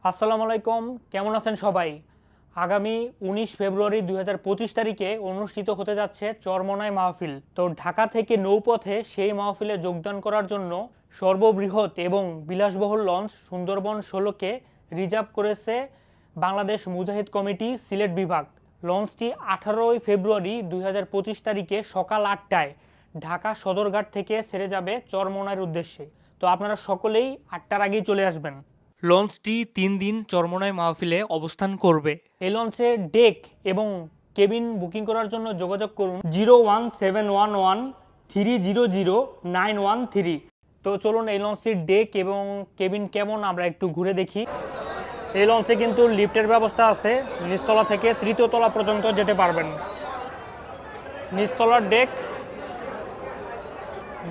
আসসালামু আলাইকুম, কেমন আছেন সবাই? আগামী ১৯ ফেব্রুয়ারি ২০২৫ তারিখে অনুষ্ঠিত হতে যাচ্ছে চরমোনাই মাহফিল। তো ঢাকা থেকে নৌপথে সেই মাহফিলে যোগদান করার জন্য সর্ববৃহৎ এবং বিলাসবহুল লঞ্চ সুন্দরবন ১৬কে রিজার্ভ করেছে বাংলাদেশ মুজাহিদ কমিটি সিলেট বিভাগ। লঞ্চটি ১৮ ফেব্রুয়ারি ২০২৫ তারিখে সকাল ৮টায় ঢাকা সদরঘাট থেকে ছেড়ে যাবে চরমোনাইয়ের উদ্দেশ্যে। তো আপনারা সকলেই ৮টার আগেই চলে আসবেন। লঞ্চটি ৩ দিন চরমোনাই মাহফিলে অবস্থান করবে। এই লঞ্চে ডেক এবং কেবিন বুকিং করার জন্য যোগাযোগ করুন 01711300913। তো চলুন এই লঞ্চটির ডেক এবং কেবিন কেমন আমরা একটু ঘুরে দেখি। এই লঞ্চে কিন্তু লিফটের ব্যবস্থা আছে, নিচতলা থেকে তৃতীয় তলা পর্যন্ত যেতে পারবেন। নিচতলার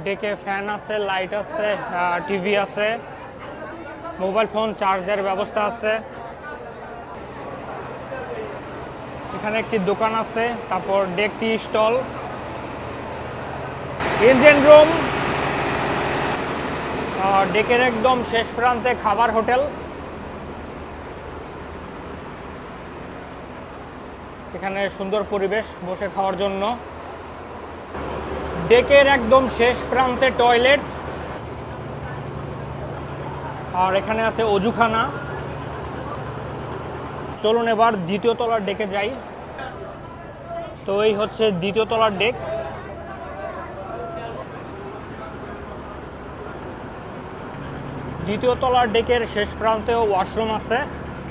ডেকে ফ্যান আছে, লাইট আছে, টিভি আছে, মোবাইল ফোন চার্জ দেওয়ার ব্যবস্থা আছে। এখানে একটি দোকান আছে, তারপর ডেকটি স্টল, ইঞ্জিন রুম, ডেকের একদম শেষ প্রান্তে খাবার হোটেল। এখানে সুন্দর পরিবেশ বসে খাওয়ার জন্য। ডেকের একদম শেষ প্রান্তে টয়লেট, আর এখানে আছে অজুখানা। চলুন এবার দ্বিতীয় তলার ডেকে যাই। তো এই হচ্ছে দ্বিতীয় তলার ডেক। দ্বিতীয় তলার ডেকের শেষ প্রান্তেও ওয়াশরুম আছে,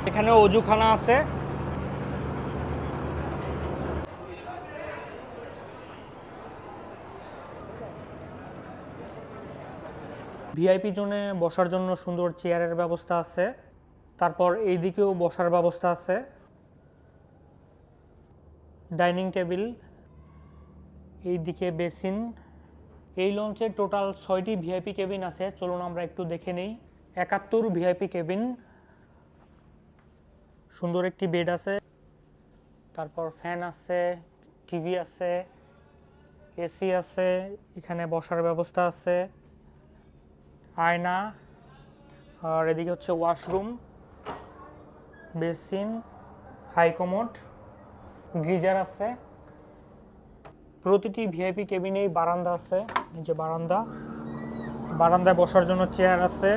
এখানে অজুখানা আছে। ভিআইপি জোনে বসার জন্য সুন্দর চেয়ারের ব্যবস্থা আছে। তারপর এই দিকেও বসার ব্যবস্থা আছে, ডাইনিং টেবিল, এই দিকে বেসিন। এই লঞ্চে টোটাল ৬টি ভিআইপি কেবিন আছে, চলুন আমরা একটু দেখে নিই। ৭১ ভিআইপি কেবিন, সুন্দর একটি বেড আছে, তারপর ফ্যান আছে, টিভি আছে, এসি আছে, এখানে বসার ব্যবস্থা আছে, আয়না, আর এদিকে হচ্ছে ওয়াশরুম, বেসিন, হাইকমোড, গিজার আছে। প্রতিটি ভিআইপি কেবিনেই বারান্দা আছে, এই যে বারান্দায় বসার জন্য চেয়ার আছে।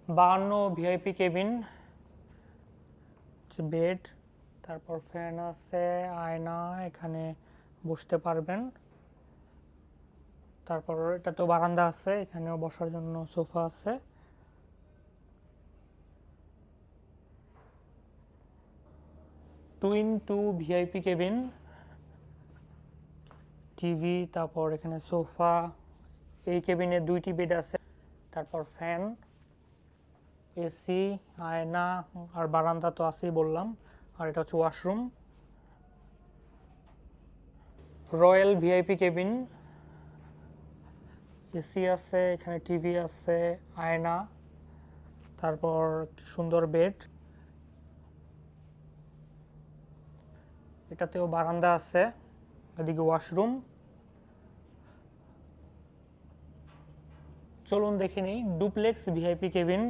৫২ ভিআইপি কেবিন, বেড, তারপর ফ্যান আছে, আয়না, এখানে বসতে পারবেন। তারপর এটা তো বারান্দা আছে, এখানেও বসার জন্য সোফা আছে। টুইন 2 ভিআইপি কেবিন, টিভি, তারপর এখানে সোফা। এই কেবিনে 2টি বেড আছে, তারপর ফ্যান, এসি, আয়না, আর বারান্দা তো আছেই বললাম। আর এটা হচ্ছে washroom. Royal VIP cabin, AC আছে, এখানে টিভি আছে, আয়না, তারপর সুন্দর বেড, এটাতেও বারান্দা আছে, এদিকে ওয়াশরুম। চলুন দেখে নিই ডুপ্লেক্স ভিআইপি কেবিন।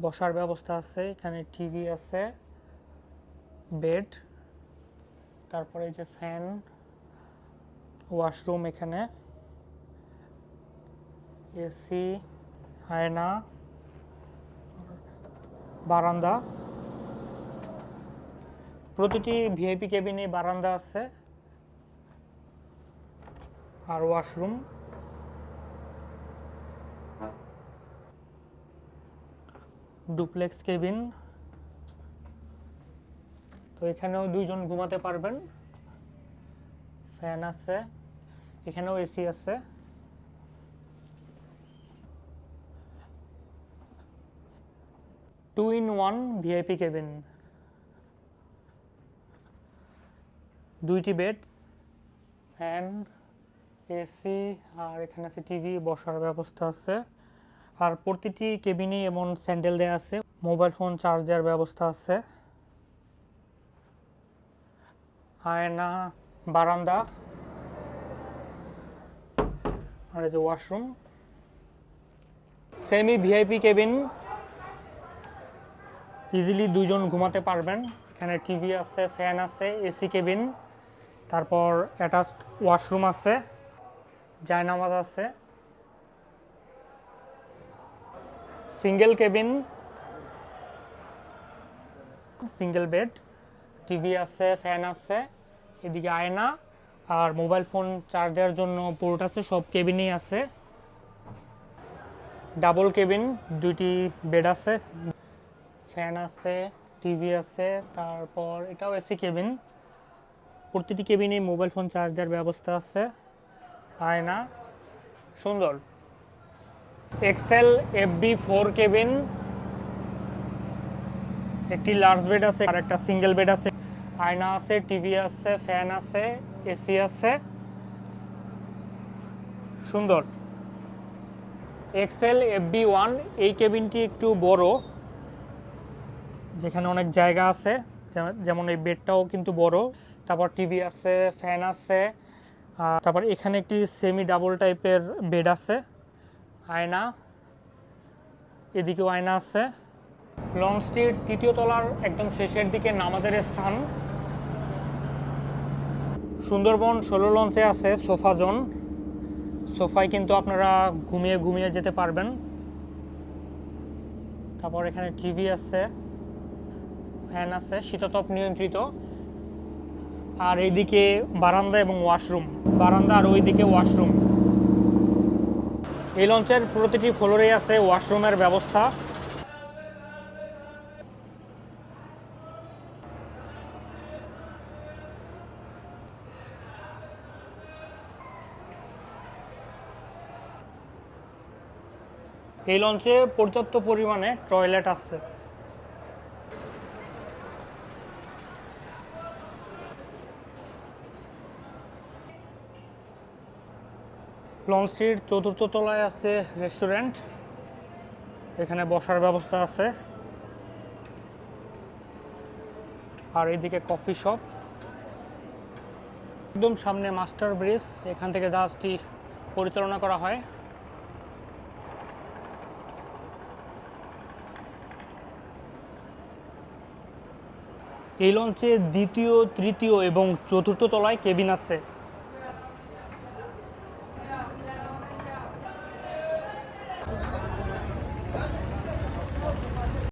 বসার ব্যবস্থা আছে, এখানে টিভি আছে, বেড, তারপরে যে ফ্যান, ওয়াশরুম, এখানে এসি, আয়না, বারান্দা। প্রতিটি ভিআইপি কেবিনে বারান্দা আছে আর ওয়াশরুম। ডুপ্লেক্স কেবিন, তো এখানেও 2 জন ঘুমাতে পারবেন। ফ্যান আছে, এখানেও এসি আছে। 2-in-1 ভিআইপি কেবিন, 2টি বেড, ফ্যান, এসি, আর এখানে আছে টিভি, বসার ব্যবস্থা আছে। আর প্রতিটি কেবিনে এমন স্যান্ডেল দেওয়া আছে, মোবাইল ফোন চার্জ দেওয়ার ব্যবস্থা আছে, আয়না, বারান্দা, আর এই যে washroom. Semi VIP cabin, easily দুজন ঘুমাতে পারবেন। এখানে টিভি আছে, ফ্যান আছে, এসি কেবিন, তারপর অ্যাটাচড ওয়াশরুম আছে, জায়নামাজ আছে, single cabin, single bed, TV আছে, ফ্যান আছে, এদিকে আয়না আর মোবাইল ফোন চার্জ দেওয়ার জন্য পোর্ট আছে, সব কেবিনেই আছে। ডাবল কেবিন, দুইটি বেড আছে, ফ্যান আছে, টিভি আছে, তারপর এটাও এসি কেবিন, প্রতিটি কেবিনে মোবাইল ফোন চার্জ দেওয়ার ব্যবস্থা আছে, আয়না, সুন্দর। এক্সেল FB4 কেবিন, একটি লার্জ বেড আছে আর একটা সিঙ্গেল বেড আছে, আয়না আছে, টিভি আছে, ফ্যান আছে, এসি আছে, সুন্দর। এক্সেল FB1, এই কেবিনটি একটু বড়, যেখানে অনেক জায়গা আছে, যেমন এই বেডটাও কিন্তু বড়, তারপর টিভি আছে, ফ্যান আছে, তারপর এখানে একটি সেমি ডাবল টাইপের বেড আছে, আয়না, এদিকেও আয়না আছে। লঞ্চটির 3য় তলার একদম শেষের দিকে নামাজের স্থান। সুন্দরবন 16 লঞ্চে আছে সোফা জোন, সোফায় কিন্তু আপনারা ঘুমিয়ে ঘুমিয়ে যেতে পারবেন। তারপর এখানে টিভি আছে, ফ্যান আছে, শীতাতপ নিয়ন্ত্রিত, আর এইদিকে বারান্দা এবং ওয়াশরুম, বারান্দা আর ওইদিকে ওয়াশরুম। এই লঞ্চের প্রতিটি ফ্লোরে আছে ওয়াশরুমের ব্যবস্থা। এই লঞ্চে পর্যাপ্ত পরিমাণে টয়লেট আছে। লঞ্চটির 4র্থ তলায় আছে রেস্টুরেন্ট, এখানে বসার ব্যবস্থা আছে, আর এদিকে কফি শপ। একদম সামনে মাস্টার ব্রিজ, এখান থেকে জাহাজটি পরিচালনা করা হয়। এই লঞ্চে 2য়, 3য় এবং 4র্থ তলায় কেবিন আছে।